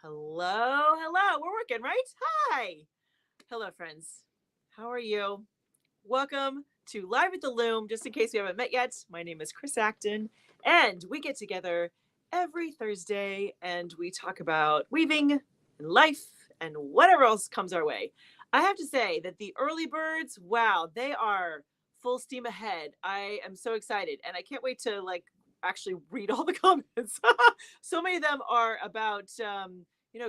Hello. We're working, right? Hi. Hello, friends. How are you? Welcome to Live at the Loom. Just in case we haven't met yet, my name is Chris Acton, and we get together every Thursday and we talk about weaving and life and whatever else comes our way. I have to say that the early birds, wow, they are full steam ahead. I am so excited, and I can't wait to actually read all the comments. So many of them are about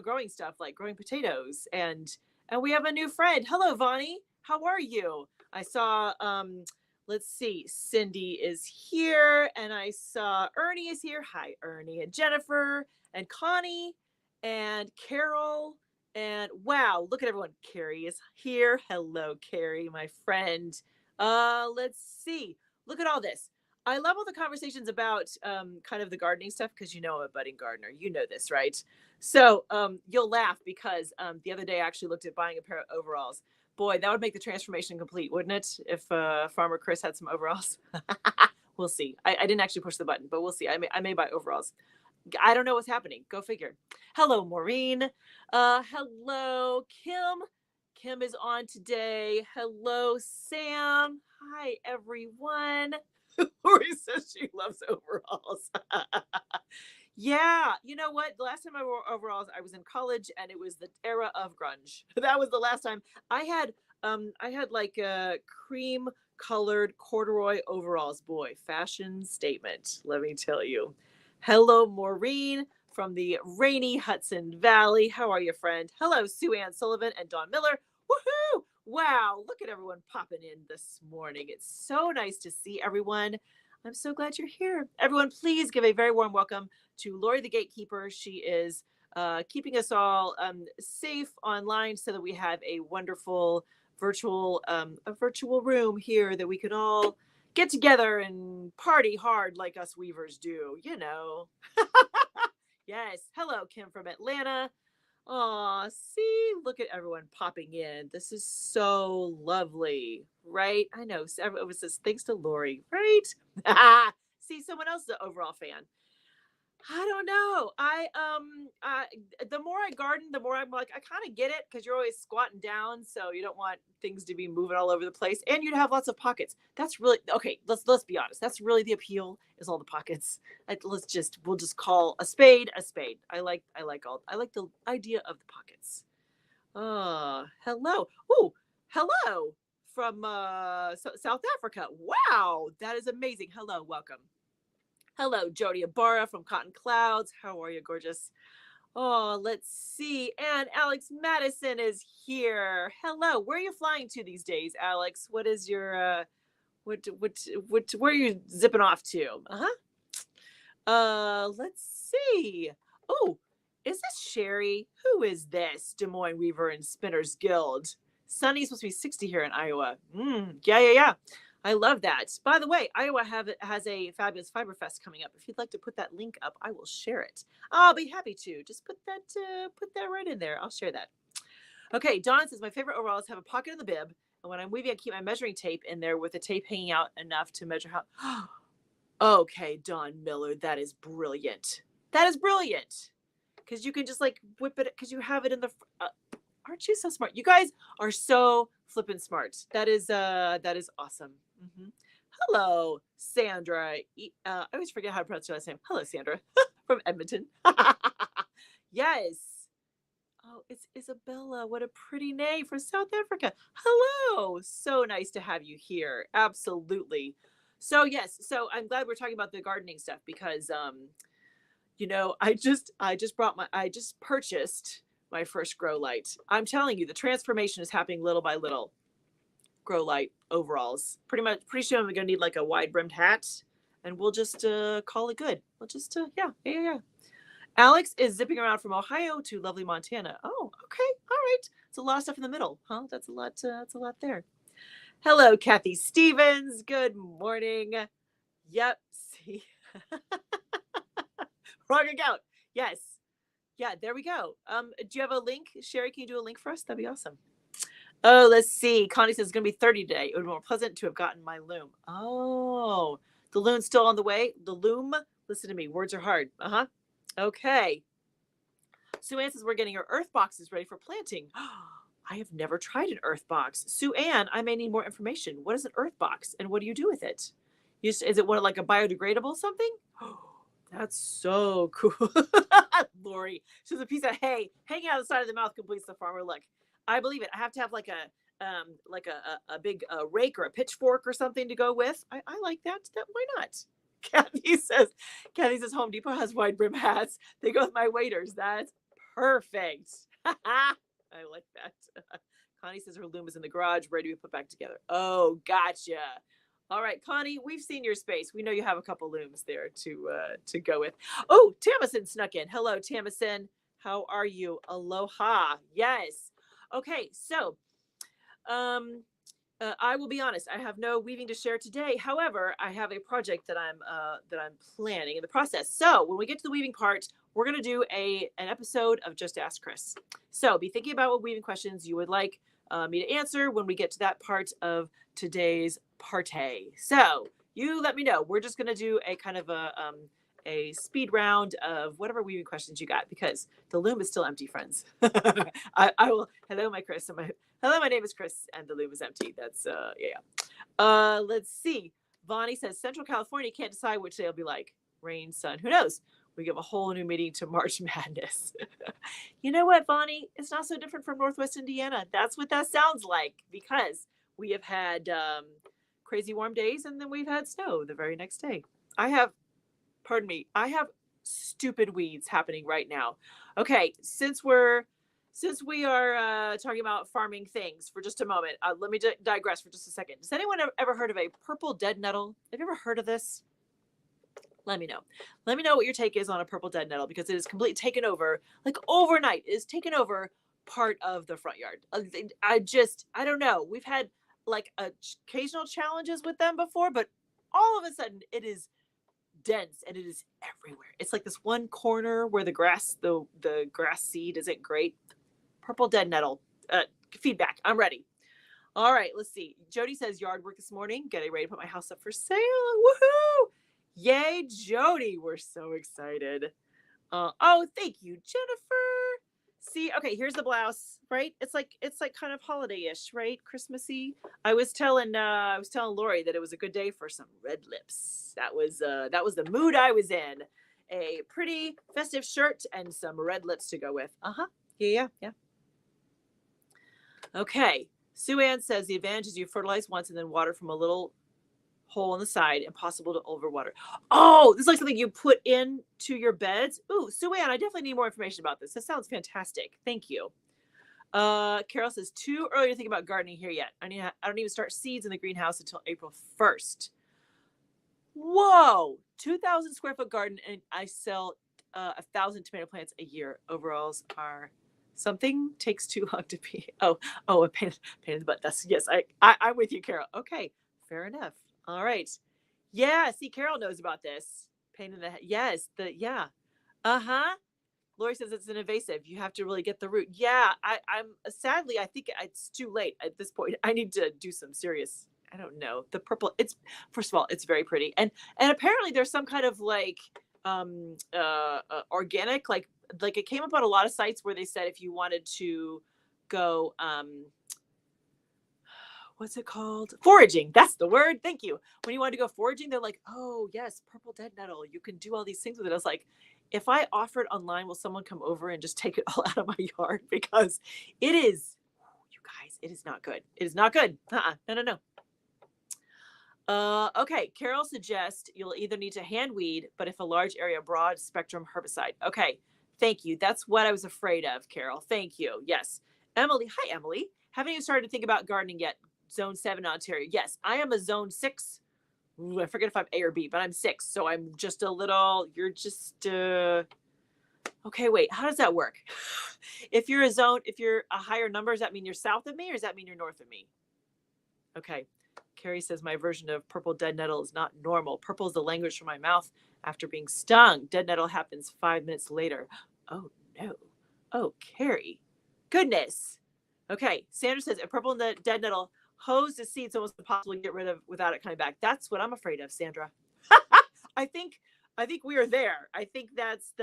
growing stuff like growing potatoes, and we have a new friend. Hello, Vonnie. How are you? I saw let's see, Cindy is here, and I saw Ernie is here. Hi, Ernie, and Jennifer and Connie and Carol. And wow, look at everyone. Carrie is here. Hello, Carrie, my friend. Let's see. Look at all this. I love all the conversations about kind of the gardening stuff because I'm a budding gardener. You know this, right? So you'll laugh because the other day I actually looked at buying a pair of overalls. Boy, that would make the transformation complete, wouldn't it? If Farmer Chris had some overalls. We'll see. I didn't actually push the button, but we'll see. I may buy overalls. I don't know what's happening. Go figure. Hello, Maureen. Hello, Kim. Kim is on today. Hello, Sam. Hi, everyone. Lori says she loves overalls. Yeah, you know what? The last time I wore overalls, I was in college, and it was the era of grunge. That was the last time I had like a cream colored corduroy overalls. Boy, fashion statement, let me tell you. Hello, Maureen from the rainy Hudson Valley. How are you, friend? Hello, Sue Ann Sullivan and Dawn Miller. Woohoo! Wow, look at everyone popping in this morning. It's so nice to see everyone. I'm so glad you're here. Everyone, please give a very warm welcome to Lori the Gatekeeper. She is keeping us all safe online so that we have a wonderful virtual room here that we can all get together and party hard like us weavers do, Yes. Hello, Kim from Atlanta. Aw, see, look at everyone popping in. This is so lovely, right? I know. It was just thanks to Lori, right? See, someone else is an overall fan. I don't know. The more I garden, the more I'm like, I kind of get it because you're always squatting down, so you don't want things to be moving all over the place, and you'd have lots of pockets. That's really okay. Let's be honest. That's really the appeal is all the pockets. We'll just call a spade a spade. I like the idea of the pockets. Hello. Oh, hello from South Africa. Wow, that is amazing. Hello, welcome. Hello, Jody Ibarra from Cotton Clouds. How are you, gorgeous? Oh, let's see. And Alex Madison is here. Hello. Where are you flying to these days, Alex? What is your where are you zipping off to? Let's see. Oh, is this Sherry? Who is this? Des Moines Weaver and Spinners Guild. Sunny's supposed to be 60 here in Iowa. Yeah. I love that. By the way, Iowa has a fabulous Fiber Fest coming up. If you'd like to put that link up, I will share it. I'll be happy to. Just put that right in there. I'll share that. Okay, Dawn says my favorite overalls have a pocket in the bib, and when I'm weaving, I keep my measuring tape in there with the tape hanging out enough to measure how. Okay, Dawn Miller, that is brilliant. That is brilliant because you can just like whip it because you have it in the. Aren't you so smart? You guys are so flippin' smart. That is awesome. Hello, Sandra. I always forget how to pronounce your last name. Hello, Sandra from Edmonton. Yes. Oh, it's Isabella. What a pretty name from South Africa. Hello. So nice to have you here. Absolutely. So yes. So I'm glad we're talking about the gardening stuff because I just purchased my first grow light. I'm telling you, the transformation is happening little by little. Grow light overalls. Pretty soon I'm gonna need like a wide brimmed hat, and we'll just call it good. We'll just yeah. Alex is zipping around from Ohio to lovely Montana. Oh, okay, all right. It's a lot of stuff in the middle, huh? That's a lot. That's a lot there. Hello, Kathy Stevens. Good morning. Yep. See, wrong account. Yes. Yeah, there we go. Do you have a link? Sherry, can you do a link for us? That'd be awesome. Oh, let's see. Connie says it's going to be 30 today. It would be more pleasant to have gotten my loom. Oh, the loom's still on the way. The loom, listen to me. Words are hard. Okay. Sue Ann says we're getting our earth boxes ready for planting. I have never tried an earth box. Sue Ann, I may need more information. What is an earth box and what do you do with it? Is it one like a biodegradable something? That's so cool. Lori, she's a piece of hay hanging out the side of the mouth completes the farmer look. I believe it. I have to have like a big rake or a pitchfork or something to go with. I like that. Why not? Kathy says Home Depot has wide brim hats. They go with my waders. That's perfect. I like that. Connie says her loom is in the garage, ready to be put back together. Oh, gotcha. All right, Connie, we've seen your space. We know you have a couple looms there to go with. Oh, Tamison snuck in. Hello, Tamison. How are you? Aloha. Yes. Okay, so I will be honest. I have no weaving to share today. However, I have a project that I'm planning in the process. So when we get to the weaving part, we're gonna do an episode of Just Ask Chris. So be thinking about what weaving questions you would like me to answer when we get to that part of today's party. So you let me know. We're just gonna do a kind of a speed round of whatever weaving questions you got because the loom is still empty, friends. I will. Hello, my name is Chris, and the loom is empty. That's yeah. Let's see. Vonnie says Central California can't decide which day it'll be like. Rain, sun, who knows? We give a whole new meaning to March Madness. You know what, Vonnie? It's not so different from Northwest Indiana. That's what that sounds like because we have had crazy warm days and then we've had snow the very next day. I have stupid weeds happening right now. Okay, since we are talking about farming things for just a moment, let me digress for just a second. Has anyone ever heard of a purple dead nettle? Have you ever heard of this? Let me know. Let me know what your take is on a purple dead nettle because it is completely taken over, like overnight, it is taken over part of the front yard. I don't know. We've had like occasional challenges with them before, but all of a sudden it is dense and it is everywhere. It's like this one corner where the grass seed isn't great. Purple dead nettle. Feedback. I'm ready. All right, let's see. Jody says yard work this morning. Getting ready to put my house up for sale. Woohoo! Yay, Jody. We're so excited. Oh, thank you, Jennifer. See, okay, here's the blouse, right? It's like kind of holiday-ish, right? Christmassy. I was telling Lori that it was a good day for some red lips. That was the mood I was in. A pretty festive shirt and some red lips to go with. Yeah. Okay. Sue Ann says the advantage is you fertilize once and then water from a little hole on the side, impossible to overwater. Oh, this is like something you put into your beds. Ooh, Sue Ann, I definitely need more information about this. This sounds fantastic. Thank you. Carol says too early to think about gardening here yet. I don't even start seeds in the greenhouse until April 1st. Whoa, 2,000 square foot garden, and I sell 1,000 tomato plants a year. Overalls are something takes too long to be. Oh, a pain in the butt. That's yes. I'm with you, Carol. Okay, fair enough. All right. Yeah, see, Carol knows about this. Pain in the head. Yes, Lori says it's an invasive. You have to really get the root. Yeah, I'm sadly, I think it's too late at this point. I need to do some serious, I don't know. The purple, it's first of all, it's very pretty. And apparently there's some kind of like organic, like it came up on a lot of sites where they said if you wanted to go what's it called? Foraging. That's the word. Thank you. When you want to go foraging, they're like, oh, yes, purple dead nettle. You can do all these things with it. I was like, if I offer it online, will someone come over and just take it all out of my yard? Because it is, you guys, it is not good. It is not good. No. Okay. Carol suggests you'll either need to hand weed, but if a large area, broad spectrum herbicide. Okay. Thank you. That's what I was afraid of, Carol. Thank you. Yes. Emily. Hi, Emily. Haven't you started to think about gardening yet? Zone 7 Ontario. Yes, I am a zone 6. Ooh, I forget if I'm A or B, but I'm 6. So I'm just a little, you're just, okay, wait, how does that work? If you're a higher number, does that mean you're south of me or does that mean you're north of me? Okay. Carrie says my version of purple dead nettle is not normal. Purple is the language from my mouth after being stung. Dead nettle happens 5 minutes later. Oh, no. Oh, Carrie. Goodness. Okay. Sandra says a purple dead nettle hose the seeds almost impossible to get rid of without it coming back. That's what I'm afraid of, Sandra. I think we are there. I think that's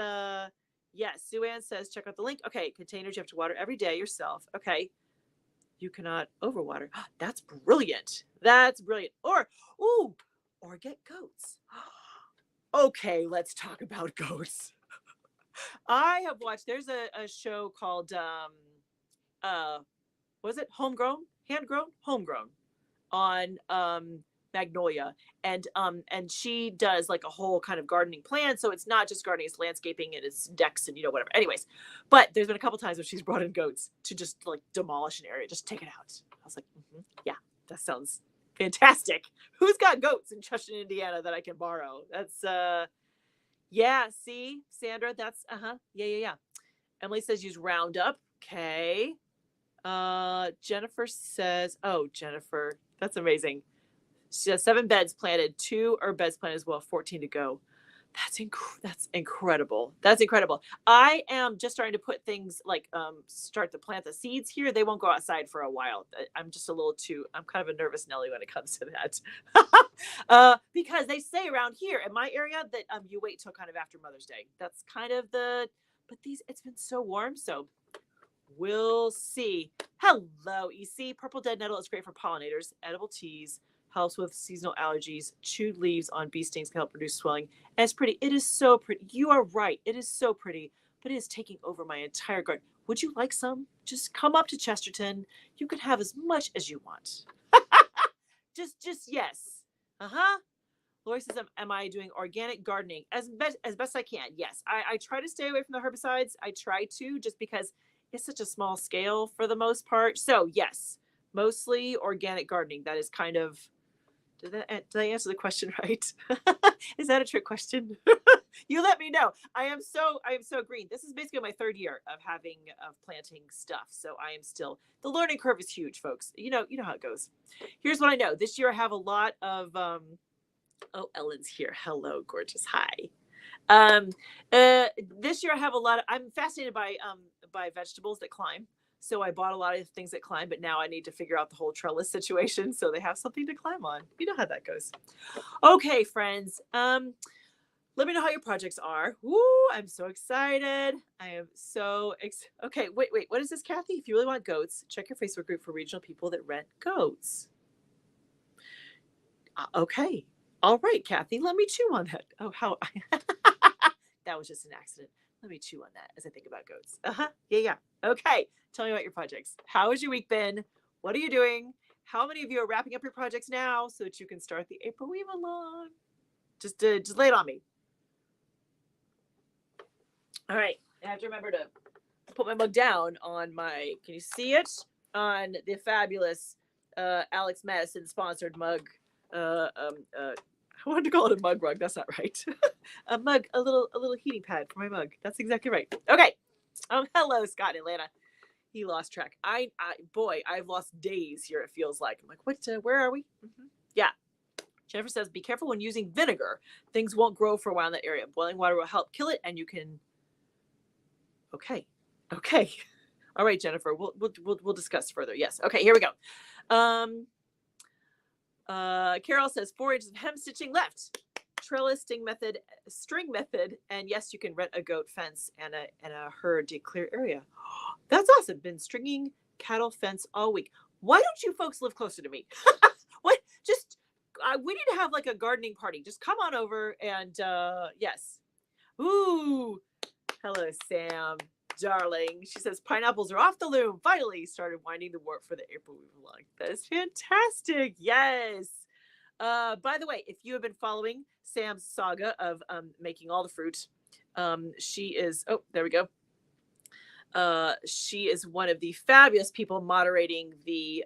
Yes, Sue Ann says, check out the link. Okay, containers you have to water every day yourself. Okay. You cannot overwater. That's brilliant. That's brilliant. Or get goats. Okay, let's talk about goats. I have watched, there's a show called, was it Homegrown? Handgrown? Homegrown on Magnolia, and she does like a whole kind of gardening plan. So it's not just gardening; it's landscaping and it's decks and whatever. Anyways, but there's been a couple times where she's brought in goats to just like demolish an area, just take it out. I was like, yeah, that sounds fantastic. Who's got goats in Cheshire, Indiana that I can borrow? That's yeah. See, Sandra, that's yeah. Emily says use Roundup. Okay. Jennifer says, oh, Jennifer, that's amazing. She has 7 beds planted, 2 are beds planted as well, 14 to go. That's incredible. That's incredible. I am just starting to put things like start to plant the seeds here. They won't go outside for a while. I'm just I'm kind of a nervous Nelly when it comes to that. Because they say around here in my area that you wait till kind of after Mother's Day. That's kind of but it's been so warm, so we'll see. Hello, EC. Purple dead nettle is great for pollinators. Edible teas helps with seasonal allergies. Chewed leaves on bee stings can help reduce swelling. And it's pretty. It is so pretty. You are right. It is so pretty, but it is taking over my entire garden. Would you like some? Just come up to Chesterton. You can have as much as you want. just yes. Lori says, am I doing organic gardening? As best I can. Yes. I try to stay away from the herbicides. I try to, just because it's such a small scale for the most part. So yes, mostly organic gardening. That is kind of, did I answer the question right? Is that a trick question? You let me know. I am so green. This is basically my 3rd year of planting stuff. So I am still, the learning curve is huge, folks. You know how it goes. Here's what I know. This year I have a lot of, oh, Ellen's here. Hello, gorgeous. Hi. This year I have a lot of, I'm fascinated by vegetables that climb. So I bought a lot of things that climb, but now I need to figure out the whole trellis situation so they have something to climb on. You know how that goes. Okay, friends. Let me know how your projects are. Woo, I'm so excited. I am so okay, wait. What is this, Kathy? If you really want goats, check your Facebook group for regional people that rent goats. Okay. All right, Kathy, let me chew on that. Oh, how that was just an accident. Let me chew on that as I think about goats. Yeah. Okay. Tell me about your projects. How has your week been? What are you doing? How many of you are wrapping up your projects now so that you can start the April Weave Along? Just lay it on me. All right. I have to remember to put my mug down on my, can you see it? On the fabulous Alex Madison sponsored mug. I wanted to call it a mug rug. That's not right. A mug, a little heating pad for my mug. That's exactly right. Okay. Hello, Scott in Atlanta. He lost track. I've lost days here. It feels like. I'm like, what? Where are we? Yeah. Jennifer says, be careful when using vinegar. Things won't grow for a while in that area. Boiling water will help kill it, and you can. Okay. All right, Jennifer. We'll discuss further. Yes. Okay. Here we go. Carol says 4 inches of hem stitching left. Trellis string method, and yes, you can rent a goat fence and a herd to clear area. That's awesome. Been stringing cattle fence all week. Why don't you folks live closer to me? What? Just we need to have like a gardening party. Just come on over and yes. Ooh, hello, Sam. Darling. She says pineapples are off the loom. Finally started winding the warp for the April Weave Along. That is fantastic. Yes. By the way, if you have been following Sam's saga of making all the fruit, she is, oh, there we go. She is one of the fabulous people moderating the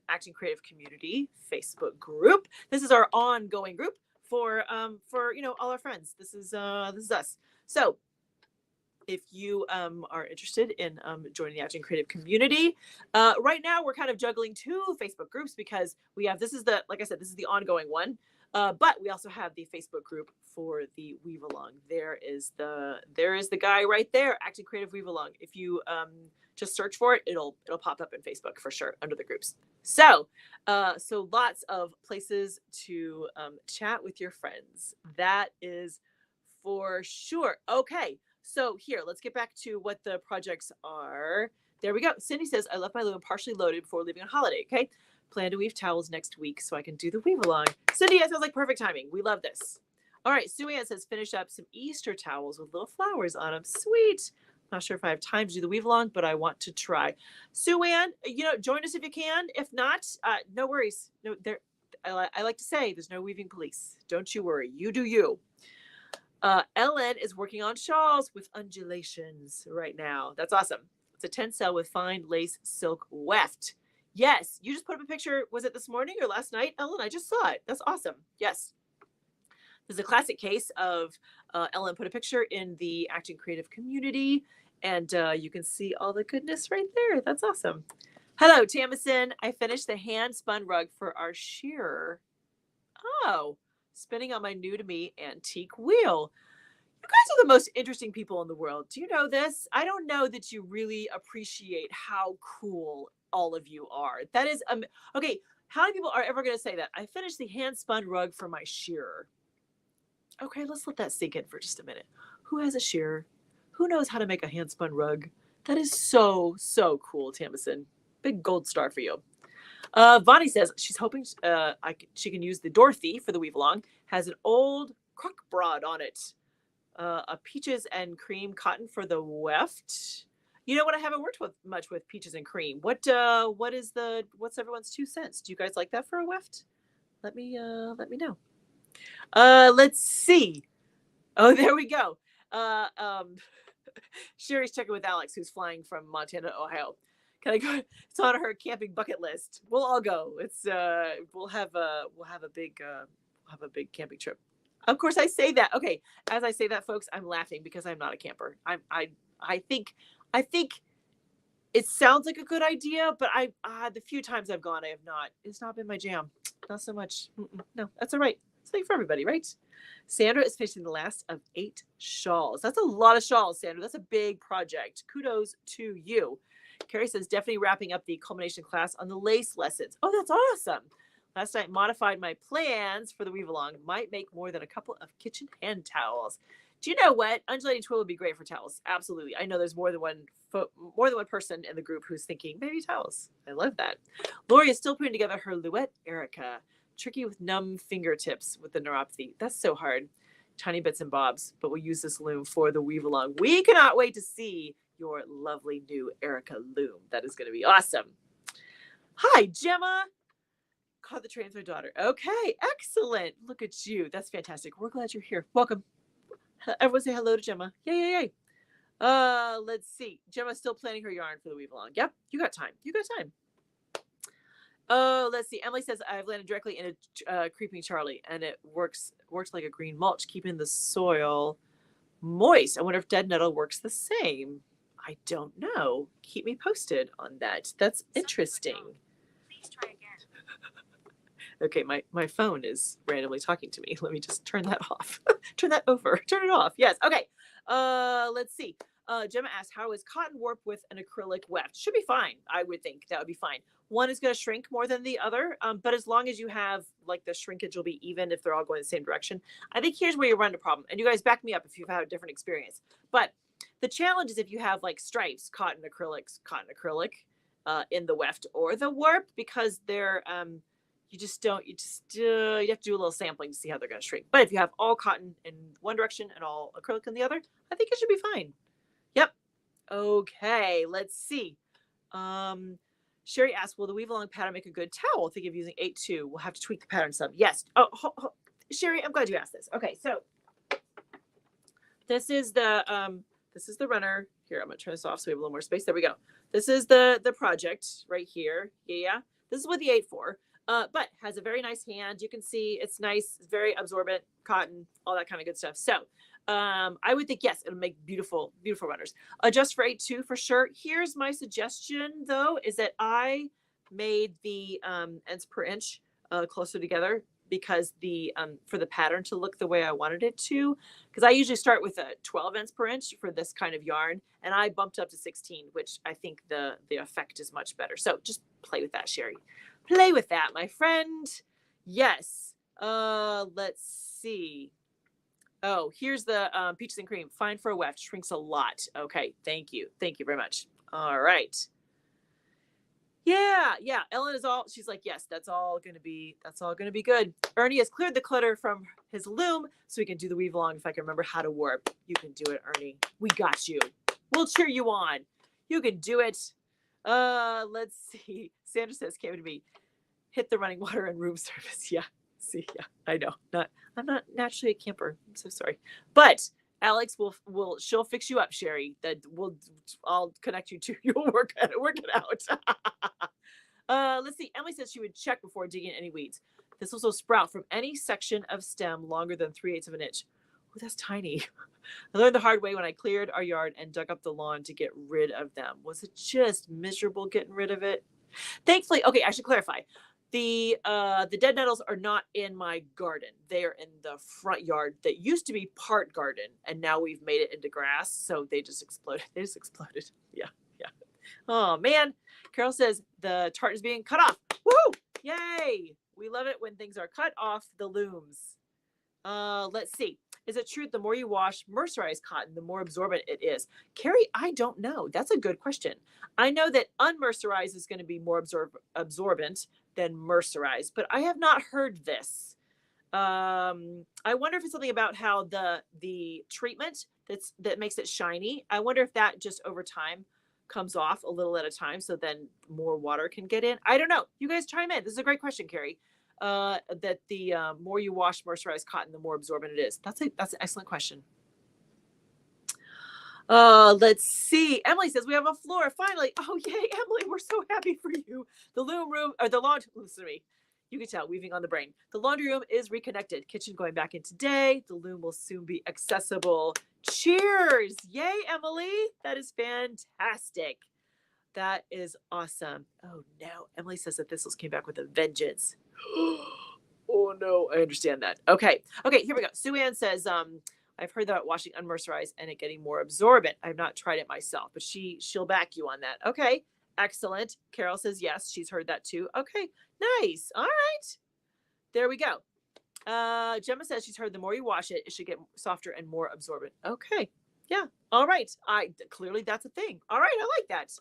Acting Creative Community Facebook group. This is our ongoing group for all our friends. This is us. So if you are interested in joining the Acting Creative Community, right now we're kind of juggling 2 Facebook groups because we have, like I said, this is the ongoing one, but we also have the Facebook group for the Weave Along. There is the guy right there, Acting Creative Weave Along. If you just search for it, it'll pop up in Facebook for sure under the groups. So lots of places to chat with your friends. That is for sure. Okay. So here, let's get back to what the projects are. There we go. Cindy says, I left my loom partially loaded before leaving on holiday. Okay. Plan to weave towels next week so I can do the weave along. Cindy, that sounds like perfect timing. We love this. All right. Sue Ann says, finish up some Easter towels with little flowers on them. Sweet. Not sure if I have time to do the weave along, but I want to try. Sue Ann, join us if you can. If not, no worries. No, I like to say there's no weaving police. Don't you worry. You do you. Ellen is working on shawls with undulations right now. That's awesome. It's a 10 cell with fine lace silk weft. Yes, you just put up a picture. Was it this morning or last night, Ellen? I just saw it. That's awesome. Yes. There's a classic case of Ellen put a picture in the Acting Creative community, and you can see all the goodness right there. That's awesome. Hello, Tamison. I finished the hand spun rug for our shearer. Oh, spinning on my new to me antique wheel. You guys are the most interesting people in the world. Do you know this? I don't know that you really appreciate how cool all of you are. That is, okay, how many people are ever going to say that? I finished the hand spun rug for my shearer. Okay, let's let that sink in for just a minute. Who has a shearer? Who knows how to make a hand spun rug? That is so, so cool, Tamison. Big gold star for you. Vonnie says she's hoping she can use the Dorothy for the weave along. Has an old crock broad on it. A peaches and cream cotton for the weft. You know what? I haven't worked much with peaches and cream. What's everyone's 2 cents? Do you guys like that for a weft? Let me know. Let's see. Oh, there we go. Sherry's checking with Alex, who's flying from Montana to Ohio. Can I go? It's on her camping bucket list. We'll all go. It's we'll have a big camping trip. Of course, I say that. Okay, as I say that, folks, I'm laughing because I'm not a camper. I think it sounds like a good idea, but the few times I've gone, I have not. It's not been my jam. Not so much. No, that's all right. It's like for everybody, right? Sandra is finishing the last of 8 shawls. That's a lot of shawls, Sandra. That's a big project. Kudos to you. Carrie says, definitely wrapping up the culmination class on the lace lessons. Oh, that's awesome. Last night, modified my plans for the weave along. Might make more than a couple of kitchen hand towels. Do you know what? Undulating twill would be great for towels. Absolutely. I know there's more than one person in the group who's thinking, maybe towels. I love that. Lori is still putting together her Luette Erica. Tricky with numb fingertips with the neuropathy. That's so hard. Tiny bits and bobs, but we'll use this loom for the weave along. We cannot wait to see your lovely new Erica loom. That is going to be awesome. Hi, Gemma. Caught the train with my daughter. Okay, excellent. Look at you. That's fantastic. We're glad you're here. Welcome. Everyone say hello to Gemma. Yay. Let's see. Gemma's still planning her yarn for the weave along. Yep, you got time. Let's see. Emily says, I've landed directly in a creeping Charlie, and it works like a green mulch, keeping the soil moist. I wonder if dead nettle works the same. I don't know. Keep me posted on that. That's interesting. Please try again. Okay, my phone is randomly talking to me. Let me just turn that off. Turn that over. Turn it off. Yes. Okay. Let's see. Gemma asked, how is cotton warp with an acrylic weft? Should be fine. I would think that would be fine. One is going to shrink more than the other, but as long as you have, like, the shrinkage will be even if they're all going the same direction. I think here's where you run into a problem, and you guys back me up if you've had a different experience. But the challenge is if you have, like, stripes, cotton acrylic, in the weft or the warp, because they're you have to do a little sampling to see how they're going to shrink. But if you have all cotton in one direction and all acrylic in the other, I think it should be fine. Yep. Okay, let's see. Sherry asked, will the weave along pattern make a good towel? Think of using 8-2. We'll have to tweak the pattern some. Yes. Sherry, I'm glad you asked this. Okay, so this is the runner. Here, I'm gonna turn this off so we have a little more space. There we go. This is the project right here. Yeah. This is what the 8-4. But has a very nice hand. You can see it's nice, it's very absorbent, cotton, all that kind of good stuff. So I would think, yes, it'll make beautiful, beautiful runners. Adjust for 8-2 for sure. Here's my suggestion, though, is that I made the ends per inch closer together because for the pattern to look the way I wanted it to, because I usually start with a 12 ends per inch for this kind of yarn, and I bumped up to 16, which I think the effect is much better. So just play with that, Sherry. Play with that, my friend. Yes. Let's see. Oh, here's the peaches and cream. Fine for a weft. Shrinks a lot. Okay. Thank you. Thank you very much. All right. Yeah, yeah. Ellen is all, she's like, yes, that's all gonna be good. Ernie has cleared the clutter from his loom so we can do the weave along if I can remember how to warp. You can do it, Ernie. We got you. We'll cheer you on. You can do it. Let's see. Sandra says, came to me. Hit the running water and room service. Yeah. See, yeah, I know. I'm not naturally a camper. I'm so sorry. But Alex she'll fix you up, Sherry. I'll connect you to. You'll work it out. Let's see. Emily says she would check before digging any weeds. This will sprout from any section of stem longer than 3/8 of an inch. Oh, that's tiny. I learned the hard way when I cleared our yard and dug up the lawn to get rid of them. Was it just miserable getting rid of it? Thankfully, okay, I should clarify. The dead nettles are not in my garden. They are in the front yard that used to be part garden, and now we've made it into grass. So they just exploded. Yeah, yeah. Oh man. Carol says the tartan is being cut off. Woo! Yay! We love it when things are cut off the looms. Let's see. Is it true the more you wash mercerized cotton, the more absorbent it is? Carrie, I don't know. That's a good question. I know that unmercerized is going to be more absorbent than mercerized, but I have not heard this. I wonder if it's something about how the treatment that makes it shiny. I wonder if that just over time comes off a little at a time, so then more water can get in. I don't know. You guys chime in. This is a great question, Carrie. That the more you wash mercerized cotton, the more absorbent it is. That's an excellent question. Let's see. Emily says we have a floor finally. Oh yay, Emily, we're so happy for you. The loom room or the laundry. Listen to me. You can tell weaving on the brain. The laundry room is reconnected. Kitchen going back in today. The loom will soon be accessible. Cheers! Yay, Emily. That is fantastic. That is awesome. Oh no, Emily says that thistles came back with a vengeance. Oh no, I understand that. Okay, here we go. Sue Ann says, I've heard that washing unmercerized and it getting more absorbent. I've not tried it myself, but she'll back you on that. Okay, excellent. Carol says yes, she's heard that too. Okay, nice. All right, there we go. Gemma says she's heard the more you wash it, it should get softer and more absorbent. Okay, yeah. All right. Clearly that's a thing. All right, I like that.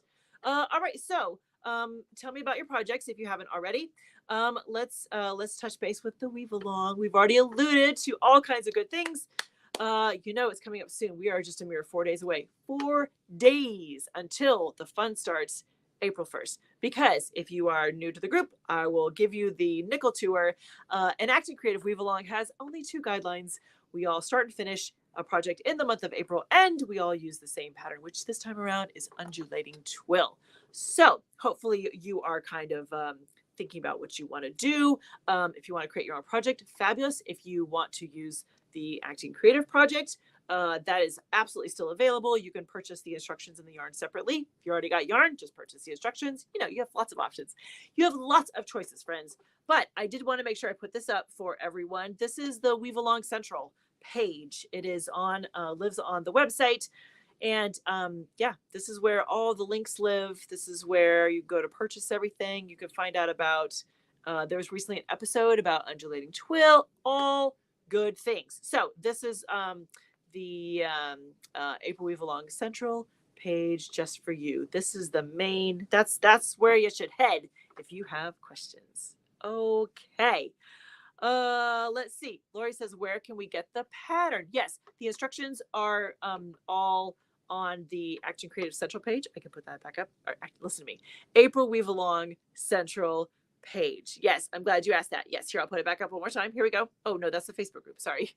All right, so tell me about your projects if you haven't already. Let's touch base with the weave along. We've already alluded to all kinds of good things. It's coming up soon. We are just a mere 4 days away. 4 days until the fun starts April 1st. Because if you are new to the group, I will give you the nickel tour. An active creative weave along has only 2 guidelines. We all start and finish a project in the month of April, and we all use the same pattern, which this time around is undulating twill. So hopefully you are kind of thinking about what you want to do. If you want to create your own project, fabulous. If you want to use the Acting Creative project, that is absolutely still available. You can purchase the instructions and the yarn separately. If you already got yarn, just purchase the instructions. You have lots of options. You have lots of choices, friends. But I did want to make sure I put this up for everyone. This is the Weave Along Central page. It is lives on the website. And this is where all the links live. This is where you go to purchase everything. You can find out about, there was recently an episode about undulating twill, all good things. So this is the April Weave Along Central page just for you. This is the main, that's where you should head if you have questions. Okay. Let's see. Lori says, where can we get the pattern? Yes, the instructions are all on the Action Creative Central page. I can put that back up. Listen to me. April Weave Along Central page. Yes, I'm glad you asked that. Yes, here, I'll put it back up one more time. Here we go. Oh, no, that's the Facebook group. Sorry.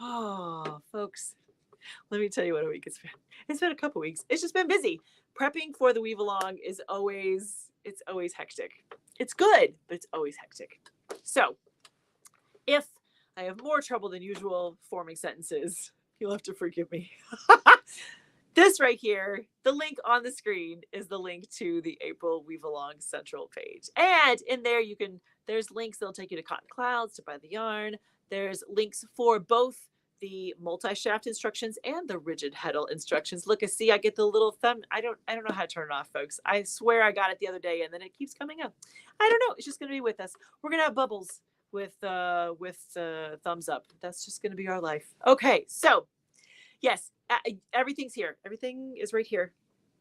Oh, folks, let me tell you what a week it's been. It's been a couple weeks. It's just been busy. Prepping for the Weave Along is always hectic. It's good, but it's always hectic. So if I have more trouble than usual forming sentences, you'll have to forgive me. This right here, the link on the screen is the link to the April Weave Along Central page. And in there there's links that'll take you to Cotton Clouds to buy the yarn. There's links for both the multi-shaft instructions and the rigid heddle instructions. Look, see, I get the little thumb. I don't know how to turn it off, folks. I swear I got it the other day and then it keeps coming up. I don't know. It's just going to be with us. We're going to have bubbles. with thumbs up. That's just going to be our life. Okay, so yes, everything's here. Everything is right here.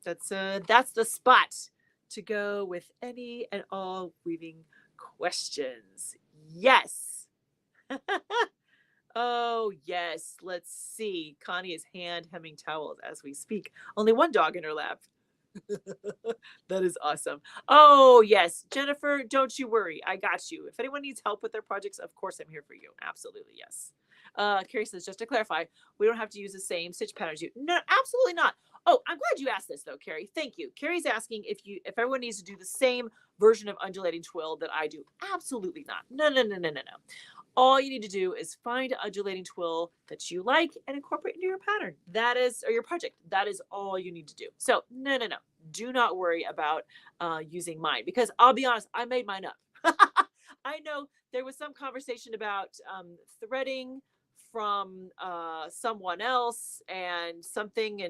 That's the spot to go with any and all weaving questions. Yes. Oh, yes. Let's see. Connie is hand hemming towels as we speak. Only one dog in her lap. That is awesome. Oh, yes. Jennifer, don't you worry. I got you. If anyone needs help with their projects, of course I'm here for you. Absolutely, yes. Carrie says, just to clarify, we don't have to use the same stitch patterns. No, absolutely not. Oh, I'm glad you asked this though, Carrie. Thank you. Carrie's asking if everyone needs to do the same version of undulating twill that I do. Absolutely not. No. All you need to do is find an undulating twill that you like and incorporate into your pattern. That is, or your project. That is all you need to do. So no. Do not worry about using mine, because I'll be honest, I made mine up. I know there was some conversation about threading from someone else and something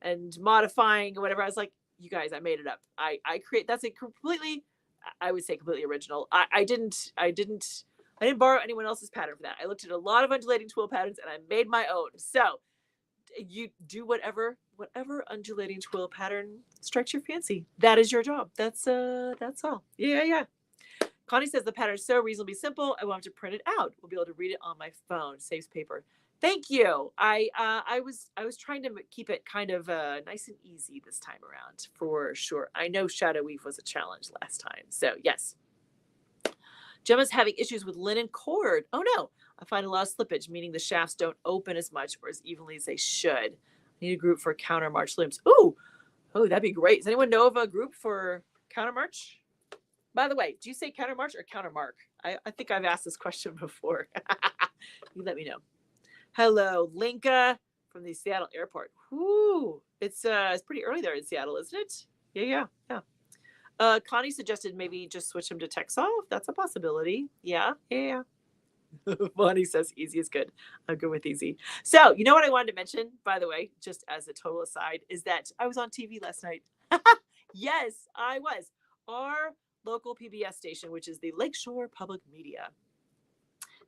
and modifying or whatever. I was like, you guys, I made it up. I create, that's a completely, I would say completely original. I didn't borrow anyone else's pattern for that. I looked at a lot of undulating twill patterns and I made my own. So you do whatever undulating twill pattern strikes your fancy. That is your job. That's all. Yeah. Connie says the pattern is so reasonably simple, I won't have to print it out. We'll be able to read it on my phone. Saves paper. Thank you. I was trying to keep it kind of nice and easy this time around for sure. I know shadow weave was a challenge last time. So yes. Gemma's having issues with linen cord. Oh no. I find a lot of slippage, meaning the shafts don't open as much or as evenly as they should. I need a group for counter march looms. Oh, that'd be great. Does anyone know of a group for counter march? By the way, do you say counter march or counter mark? I think I've asked this question before. You let me know. Hello, Linka from the Seattle airport. Whoo, it's pretty early there in Seattle, isn't it? Yeah. Connie suggested maybe just switch them to Texel. That's a possibility. Yeah. Bonnie says easy is good. I'm good with easy. So, you know what I wanted to mention, by the way, just as a total aside, is that I was on TV last night. Yes, I was. Our local PBS station, which is the Lakeshore Public Media,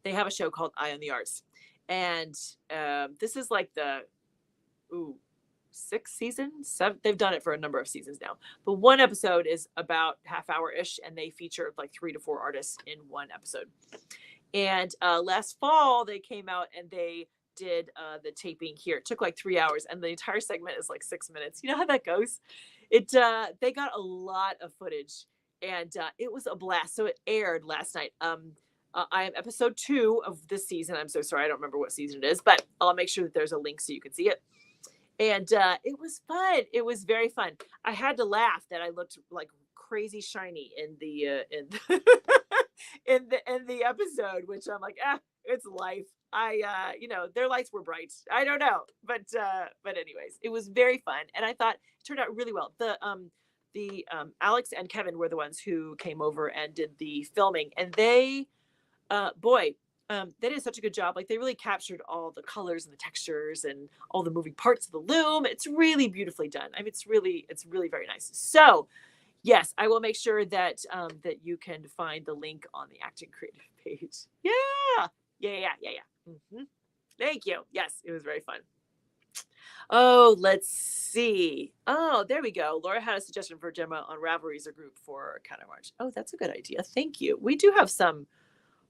they have a show called Eye on the Arts. And this is like the, sixth season? They've done it for a number of seasons now. But one episode is about half hour-ish, and they feature like 3 to 4 artists in one episode. And last fall, they came out and they did the taping here. It took like 3 hours, and the entire segment is like 6 minutes. You know how that goes? They got a lot of footage, and it was a blast. So it aired last night. I am episode 2 of this season. I'm so sorry, I don't remember what season it is, but I'll make sure that there's a link so you can see it. And it was fun. It was very fun. I had to laugh that I looked like crazy shiny in the in the episode, which I'm like, it's life. Their lights were bright. I don't know, but anyways, it was very fun, and I thought it turned out really well. The Alex and Kevin were the ones who came over and did the filming, and they did such a good job. Like, they really captured all the colors and the textures and all the moving parts of the loom. It's really beautifully done. I mean, it's really very nice. So yes, I will make sure that that you can find the link on the Acting Creative page. Yeah. Mm-hmm. Thank you. Yes, it was very fun. Oh, let's see. Oh, there we go. Laura had a suggestion for Gemma on Ravelries, a group for counter march. Oh, that's a good idea. Thank you. We do have some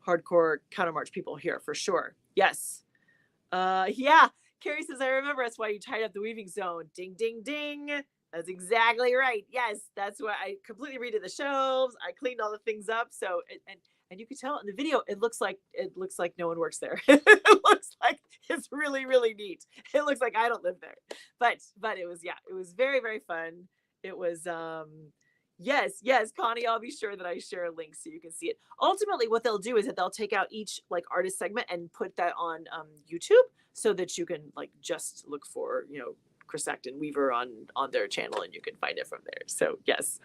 hardcore counter march people here for sure. Yes. Yeah. Carrie says, I remember that's why you tied up the weaving zone. Ding, ding, ding. That's exactly right. Yes, that's why I completely redid the shelves. I cleaned all the things up. So and you can tell in the video, it looks like no one works there. It looks like it's really, really neat. It looks like I don't live there. But it was very, very fun. It was yes, Connie, I'll be sure that I share a link so you can see it. Ultimately, what they'll do is that they'll take out each like artist segment and put that on YouTube so that you can like just look for, Chris Acton Weaver on their channel, and you can find it from there. So yes.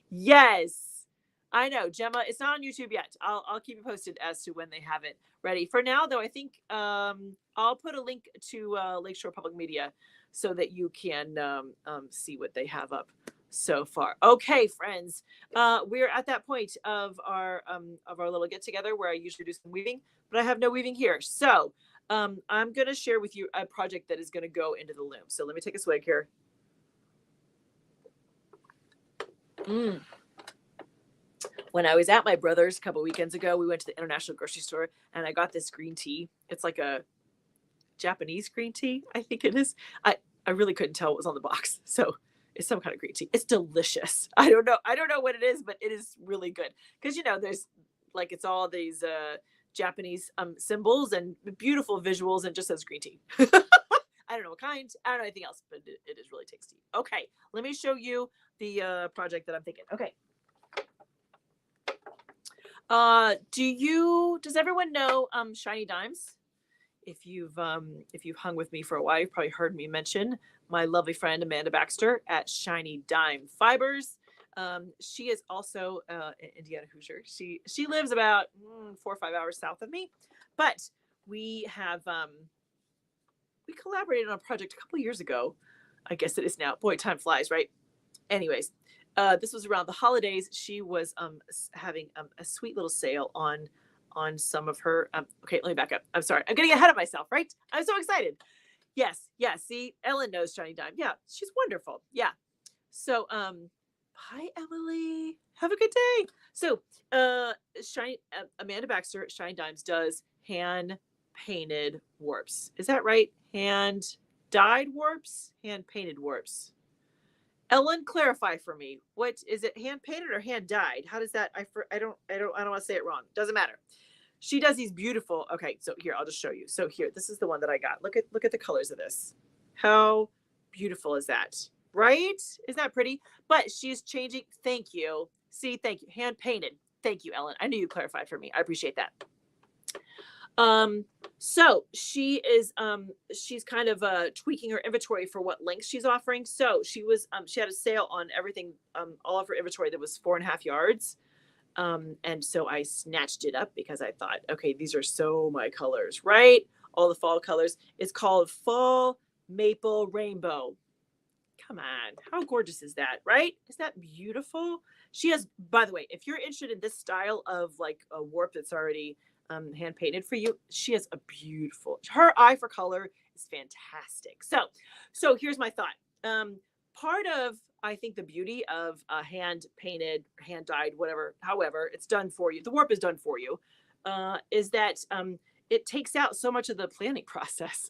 Yes, I know, Gemma, it's not on YouTube yet. I'll keep you posted as to when they have it ready. For now, though, I think I'll put a link to Lakeshore Public Media so that you can see what they have up. so far. Okay, friends, we're at that point of our little get together where I usually do some weaving, but I have no weaving here. So I'm going to share with you a project that is going to go into the loom. So let me take a swig here. When I was at my brother's a couple weekends ago, we went to the international grocery store and I got this green tea. It's like a Japanese green tea, I think it is. I really couldn't tell what was on the box. So it's some kind of green tea. It's delicious. I don't know what it is, but it is really good. Because, you know, there's like, it's all these Japanese symbols and beautiful visuals and just says green tea. I don't know what kind. I don't know anything else, but it is really tasty. Okay, let me show you the project that I'm thinking. Okay. Does everyone know Shiny Dimes? If you've hung with me for a while, you've probably heard me mention my lovely friend Amanda Baxter at Shiny Dime Fibers. She is also an Indiana Hoosier. She lives about 4 or 5 hours south of me, but we have we collaborated on a project a couple years ago. I guess it is now. Boy, time flies, right? Anyways, this was around the holidays. She was having a sweet little sale on some of her okay, let me back up. I'm sorry, I'm getting ahead of myself, right? I'm so excited. Yes, see, Ellen knows Shiny Dime. Yeah, she's wonderful. Yeah. So hi Emily, have a good day. So Amanda Baxter at Shiny Dimes does hand painted warps. Is that right? Hand dyed warps, hand painted warps. Ellen, clarify for me. What is it? Hand painted or hand dyed? How does that? I don't want to say it wrong. Doesn't matter. She does these beautiful. Okay, so here I'll just show you. So here, this is the one that I got. Look at the colors of this. How beautiful is that? Right? Isn't that pretty? But she's changing. Thank you. See, thank you. Hand painted. Thank you, Ellen. I knew you clarified for me. I appreciate that. So she is she's kind of tweaking her inventory for what length she's offering. So she had a sale on everything, all of her inventory that was 4.5 yards. And so I snatched it up because I thought, okay, these are so my colors, right? All the fall colors. It's called Fall Maple Rainbow. Come on, how gorgeous is that, right? Is that beautiful? She has, by the way, if you're interested in this style of like a warp that's already hand painted for you, she has a beautiful, her eye for color is fantastic. So here's my thought. Part of, I think, the beauty of hand painted, hand dyed, whatever, however it's done for you, the warp is done for you, is that it takes out so much of the planning process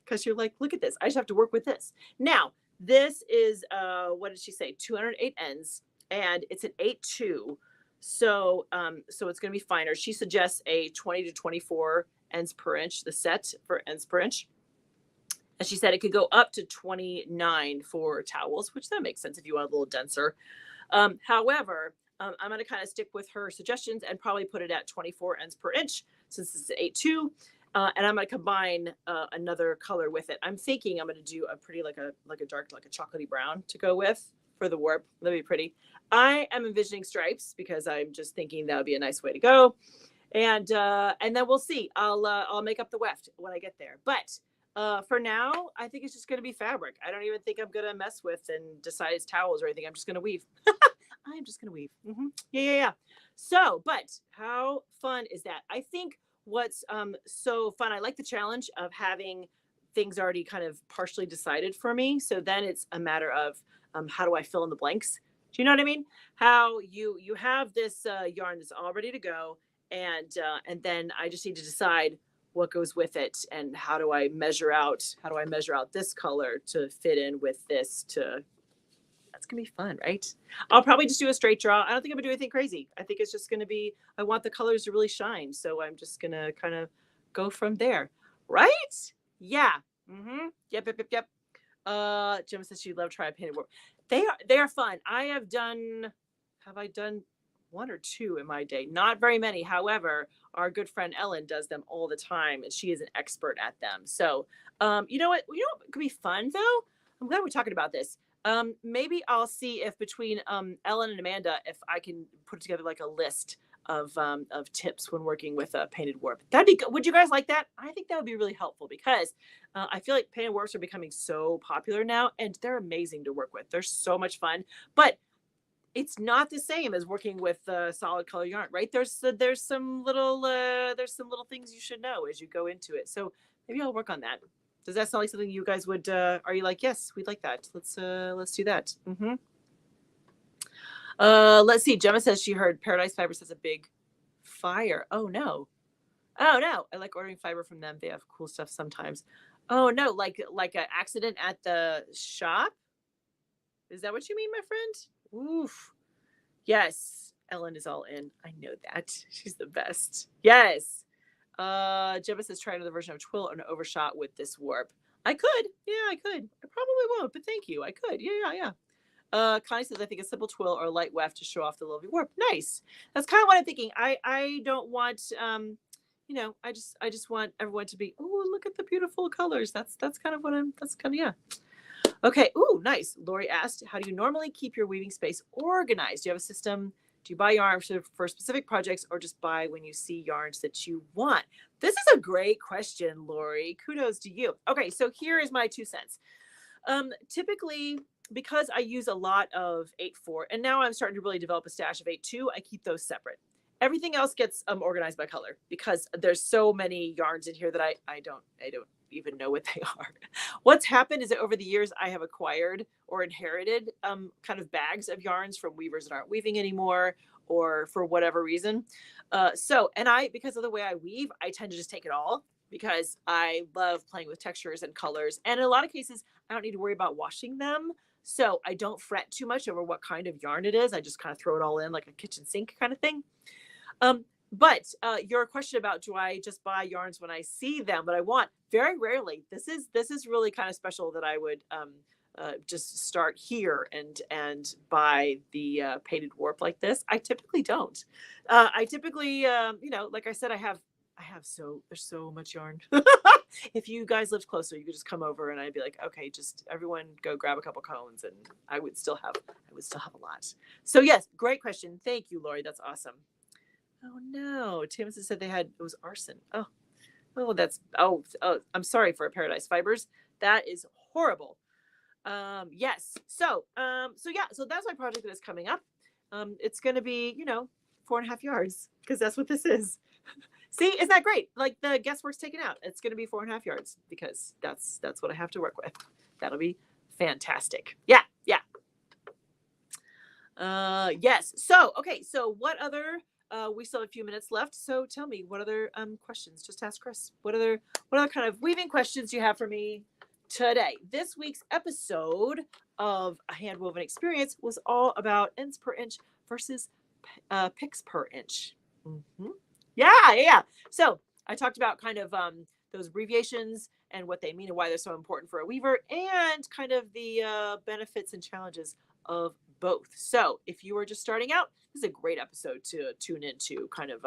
because you're like, look at this, I just have to work with this. Now this is what did she say, 208 ends, and it's an 8-2. So it's going to be finer. She suggests a 20 to 24 ends per inch, the set for ends per inch. And she said it could go up to 29 for towels, which that makes sense if you want a little denser. However, I'm going to kind of stick with her suggestions and probably put it at 24 ends per inch since it's 8-2. And I'm going to combine another color with it. I'm thinking I'm going to do a pretty like a dark, like a chocolatey brown to go with for the warp. That'd be pretty. I am envisioning stripes because I'm just thinking that would be a nice way to go. And then we'll see. I'll make up the weft when I get there. But for now, I think it's just going to be fabric. I don't even think I'm going to mess with and decide it's towels or anything. I'm just going to weave. I'm just going to weave. Yeah. So, but how fun is that? I think what's so fun, I like the challenge of having things already kind of partially decided for me. So then it's a matter of how do I fill in the blanks? Do you know what I mean? How you have this yarn that's all ready to go, and then I just need to decide what goes with it and how do I measure out this color to fit in with this. That's gonna be fun, right? I'll probably just do a straight draw. I don't think I'm gonna do anything crazy. I think it's just gonna be, I want the colors to really shine, so I'm just gonna kind of go from there, right? Yeah. Yep. Jim says she loved try painted warp. They are fun. Have I done 1 or 2 in my day? Not very many. However, our good friend Ellen does them all the time, and she is an expert at them. So, you know what could be fun though? I'm glad we're talking about this. Maybe I'll see if between Ellen and Amanda, if I can put together like a list of tips when working with a painted warp. That'd be good. Would you guys like that? I think that would be really helpful because I feel like painted warps are becoming so popular now, and they're amazing to work with. They're so much fun, but it's not the same as working with solid color yarn, right? There's some little things you should know as you go into it. So maybe I'll work on that. Does that sound like something you guys would? Are you like, yes, we'd like that. Let's do that. Mm-hmm. Let's see. Gemma says she heard Paradise Fibers has a big fire. Oh no. Oh no. I like ordering fiber from them. They have cool stuff sometimes. Oh no, like an accident at the shop. Is that what you mean, my friend? Oof. Yes. Ellen is all in. I know that. She's the best. Yes. Gemma says try another version of Twill or an overshot with this warp. I could. Yeah, I could. I probably won't, but thank you. I could. Yeah. Connie says I think a simple twill or a light weft to show off the lovely warp. Nice. That's kind of what I'm thinking. I don't want I just want everyone to be, oh, look at the beautiful colors. That's kind of what yeah. Okay. Ooh, nice. Lori asked, how do you normally keep your weaving space organized? Do you have a system? Do you buy yarns for specific projects or just buy when you see yarns that you want? This is a great question, Lori. Kudos to you. Okay, so here is my 2 cents. Typically, because I use a lot of 8-4, and now I'm starting to really develop a stash of 8-2, I keep those separate. Everything else gets organized by color because there's so many yarns in here that I don't even know what they are. What's happened is that over the years I have acquired or inherited kind of bags of yarns from weavers that aren't weaving anymore or for whatever reason. Because of the way I weave, I tend to just take it all because I love playing with textures and colors. And in a lot of cases, I don't need to worry about washing them. So I don't fret too much over what kind of yarn it is. I just kind of throw it all in like a kitchen sink kind of thing. But your question about do I just buy yarns when I see them that I want? Very rarely. This is really kind of special that I would just start here and buy the painted warp like this. I typically don't. I typically, like I said, there's so much yarn. If you guys lived closer, you could just come over and I'd be like, okay, just everyone go grab a couple cones and I would still have a lot. So yes, great question. Thank you, Lori. That's awesome. Oh no, Timothy said it was arson. Oh, I'm sorry for Paradise Fibers. That is horrible. Yes. So that's my project that is coming up. It's going to be, 4.5 yards because that's what this is. See, isn't that great? Like the guesswork's taken out. It's going to be 4.5 yards because that's what I have to work with. That'll be fantastic. Yeah. Yes. So, okay. So what other, we still have a few minutes left. So tell me what other questions, just ask Chris, what other kind of weaving questions do you have for me today? This week's episode of A Hand Woven Experience was all about ends per inch versus picks per inch. Mm-hmm. Yeah. So I talked about kind of those abbreviations and what they mean and why they're so important for a weaver and kind of the benefits and challenges of both. So if you are just starting out, this is a great episode to tune into kind of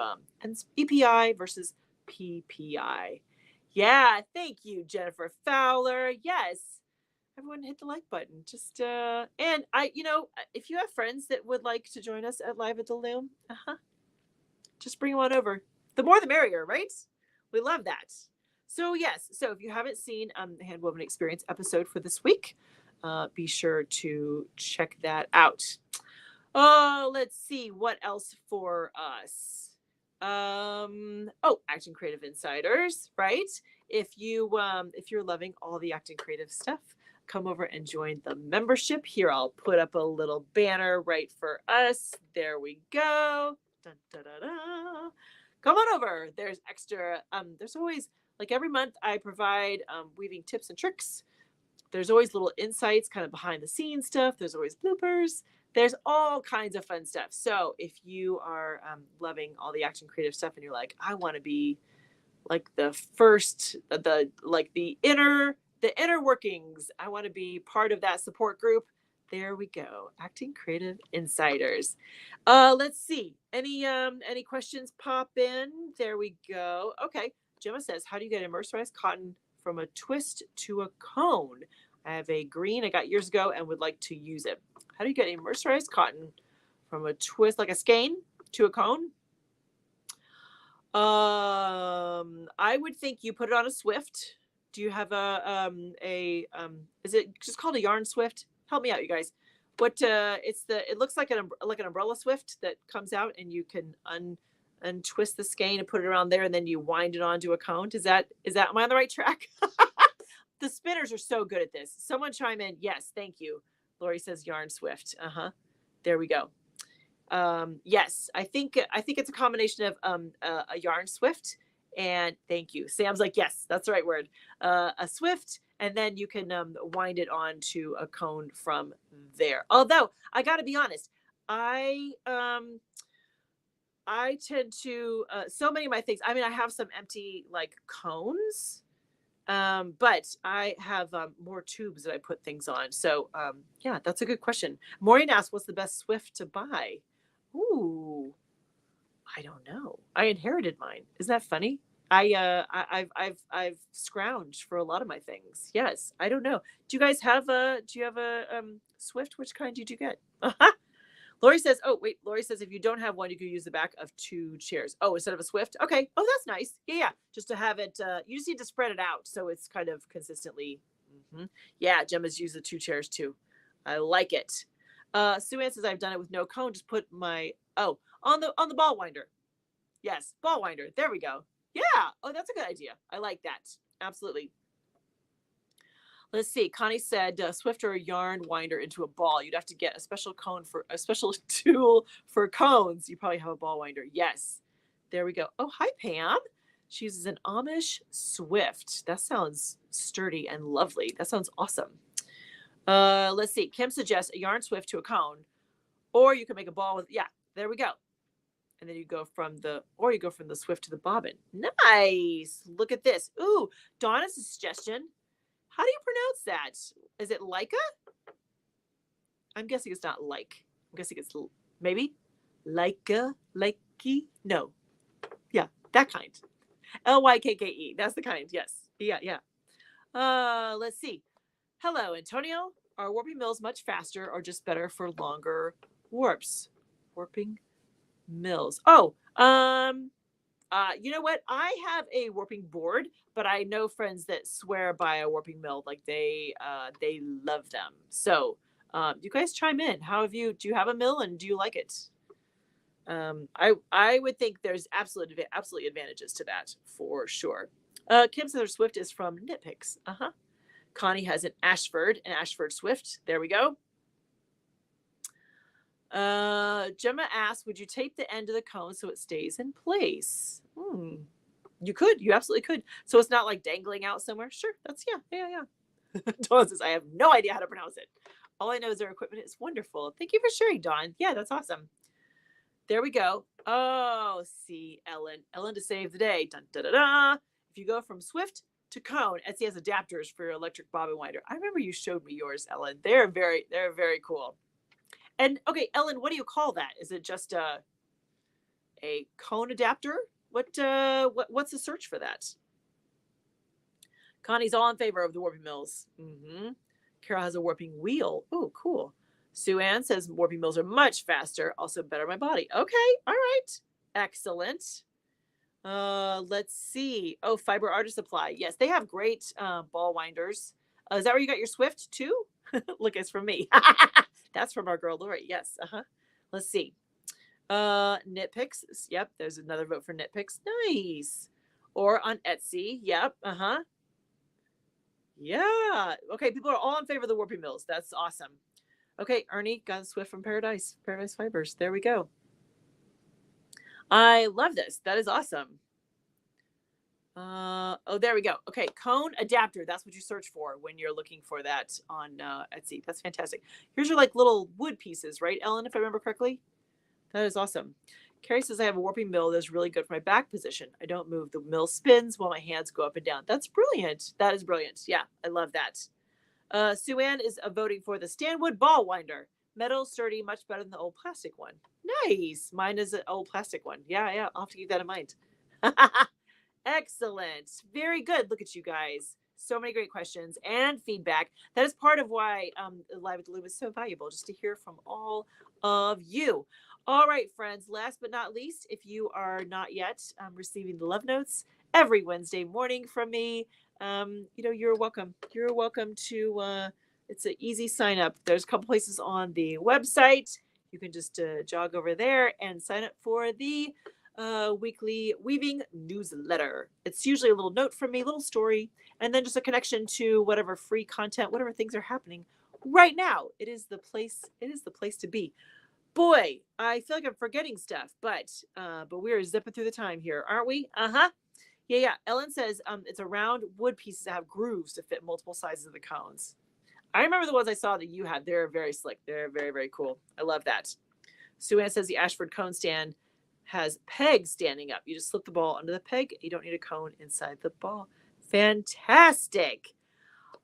EPI versus PPI. Yeah, thank you, Jennifer Fowler. Yes, everyone hit the like button. Just and if you have friends that would like to join us at Live at the Loom, just bring them on over. The more the merrier, right? We love that. So yes, so if you haven't seen the Hand Woven Experience episode for this week, be sure to check that out. Oh, let's see what else for us. Acting Creative Insiders, right? If you're loving all the Acting Creative stuff, come over and join the membership. Here, I'll put up a little banner right for us. There we go. Dun, da, da, da. Come on over. There's extra. There's always, like every month, I provide weaving tips and tricks. There's always little insights, kind of behind the scenes stuff. There's always bloopers. There's all kinds of fun stuff. So if you are loving all the Acting Creative stuff and you're like, I want to be like the first, the inner workings. I want to be part of that support group. There we go. Acting Creative Insiders. Let's see. Any questions pop in? There we go. Okay. Gemma says, how do you get a mercerized cotton from a twist to a cone? I have a green I got years ago and would like to use it. How do you get a mercerized cotton from a twist, like a skein, to a cone? I would think you put it on a Swift. Do you have is it just called a yarn Swift? Help me out, you guys. What it looks like an umbrella Swift that comes out and you can untwist the skein and put it around there and then you wind it onto a cone. Am I on the right track? The spinners are so good at this. Someone chime in. Yes, thank you. Lori says yarn Swift. There we go. Yes, I think it's a combination of a yarn Swift and thank you. Sam's like, yes, that's the right word. A Swift, and then you can wind it onto a cone from there. Although I got to be honest, I tend to so many of my things. I mean, I have some empty like cones. But I have more tubes that I put things on. So yeah, that's a good question. Maureen asked, what's the best Swift to buy? Ooh, I don't know. I inherited mine. Isn't that funny? I've scrounged for a lot of my things. Yes, I don't know. Do you guys have a Swift? Which kind did you get? Lori says, oh, wait. Lori says, if you don't have one, you could use the back of 2 chairs. Oh, instead of a Swift? Okay. Oh, that's nice. Yeah. Just to have it, you just need to spread it out so it's kind of consistently. Yeah, Gemma's used the 2 chairs too. I like it. Sue Ann says, I've done it with no cone. Just put my, on the ball winder. Yes, ball winder. There we go. Yeah. Oh, that's a good idea. I like that. Absolutely. Let's see. Connie said, Swift or a yarn winder into a ball. You'd have to get a special tool for cones. You probably have a ball winder. Yes. There we go. Oh, hi, Pam. She uses an Amish Swift. That sounds sturdy and lovely. That sounds awesome. Let's see. Kim suggests a yarn Swift to a cone, or you can make a ball with, yeah, there we go. And then you go from the Swift to the bobbin. Nice. Look at this. Ooh, Donna's a suggestion. How do you pronounce that? Is it Leica? I'm guessing it's not like. I'm guessing it's maybe Leica, Likey. No. Yeah, that kind. Lykke. That's the kind. Yes. Yeah. Let's see. Hello, Antonio. Are warping mills much faster or just better for longer warps? Warping mills. Oh, you know what? I have a warping board, but I know friends that swear by a warping mill. Like they love them. So, you guys chime in. Do you have a mill and do you like it? I would think there's absolutely advantages to that for sure. Kim says her Swift is from Nitpicks. Connie has an Ashford Swift. There we go. Gemma asks, would you tape the end of the cone so it stays in place? You could. You absolutely could. So it's not like dangling out somewhere. Sure. That's yeah. Dawn says, I have no idea how to pronounce it. All I know is their equipment is wonderful. Thank you for sharing, Dawn. Yeah, that's awesome. There we go. Oh, see, Ellen to save the day. Dun, da, da, da. If you go from Swift to cone, Etsy has adapters for your electric bobbin winder. I remember you showed me yours, Ellen. They're very cool. And okay, Ellen, what do you call that? Is it just a cone adapter? What's the search for that? Connie's all in favor of the warping mills. Carol has a warping wheel. Oh, cool. Sue Ann says warping mills are much faster, also better on my body. Okay, all right. Excellent. Let's see. Oh, Fiber Artist Supply. Yes, they have great ball winders. Is that where you got your Swift too? Look, it's from me. That's from our girl Lori. Yes. Let's see. Nitpicks. Yep. There's another vote for Nitpicks. Nice. Or on Etsy. Yep. Yeah. Okay. People are all in favor of the warping mills. That's awesome. Okay. Ernie got a Swift from Paradise Fibers. There we go. I love this. That is awesome. Oh, there we go. Okay, cone adapter. That's what you search for when you're looking for that on Etsy. That's fantastic. Here's your like little wood pieces, right, Ellen, if I remember correctly? That is awesome. Carrie says I have a warping mill that's really good for my back position. I don't move. The mill spins while my hands go up and down. That's brilliant. That is brilliant. Yeah, I love that. Sue Ann is voting for the Stanwood ball winder. Metal, sturdy, much better than the old plastic one. Nice. Mine is an old plastic one. Yeah. I'll have to keep that in mind. Excellent. Very good. Look at you guys. So many great questions and feedback. That is part of why Live at the Loom is so valuable, just to hear from all of you. All right, friends. Last but not least, if you are not yet receiving the love notes every Wednesday morning from me, you're welcome. You're welcome to. It's an easy sign up. There's a couple places on the website. You can just jog over there and sign up for the weekly weaving newsletter. It's usually a little note from me, a little story, and then just a connection to whatever free content, whatever things are happening right now. It is the place. It is the place to be. Boy, I feel like I'm forgetting stuff, but we're zipping through the time here, aren't we? Uh-huh. Yeah. Ellen says it's a round wood pieces that have grooves to fit multiple sizes of the cones. I remember the ones I saw that you had. They're very slick. They're very, very cool. I love that. Sue Ann says the Ashford cone stand has pegs standing up. You just slip the ball under the peg. You don't need a cone inside the ball. Fantastic.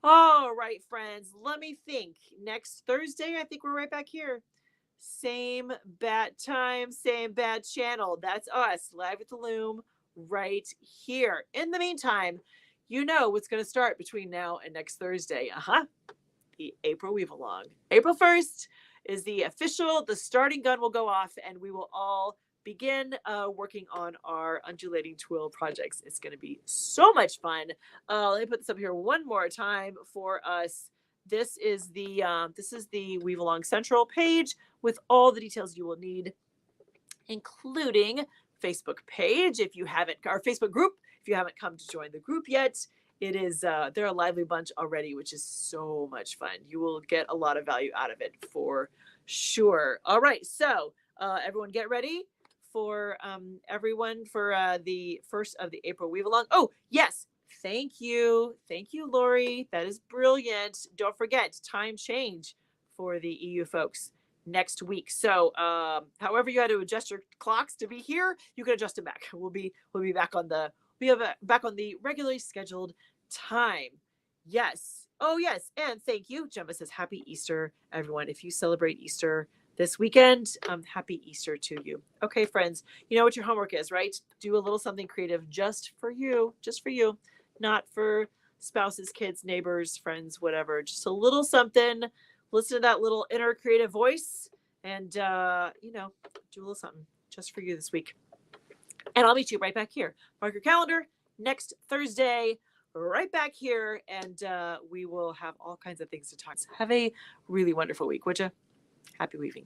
All right, friends. Let me think. Next Thursday, I think we're right back here. Same bat time, same bat channel. That's us, live at the Loom, right here. In the meantime, you know what's going to start between now and next Thursday. The April Weave Along. April 1st is the starting gun will go off, and we will all begin working on our undulating twill projects. It's going to be so much fun. Let me put this up here one more time for us. This is the Weave Along Central page with all the details you will need, including Facebook page if you haven't, our Facebook group if you haven't come to join the group yet. It is they're a lively bunch already, which is so much fun. You will get a lot of value out of it for sure. All right, so everyone get ready for the first of the April Weave Along. Oh yes, thank you, Lori. That is brilliant. Don't forget time change for the EU folks next week. So however you had to adjust your clocks to be here, you can adjust it back. We'll be back on the back on the regularly scheduled time. Yes. Oh yes. And thank you. Gemma says happy Easter, everyone. If you celebrate Easter this weekend, happy Easter to you. Okay, friends, you know what your homework is, right? Do a little something creative just for you, not for spouses, kids, neighbors, friends, whatever. Just a little something. Listen to that little inner creative voice and, do a little something just for you this week. And I'll meet you right back here. Mark your calendar next Thursday, right back here. And we will have all kinds of things to talk. Have a really wonderful week, would you? Happy weaving.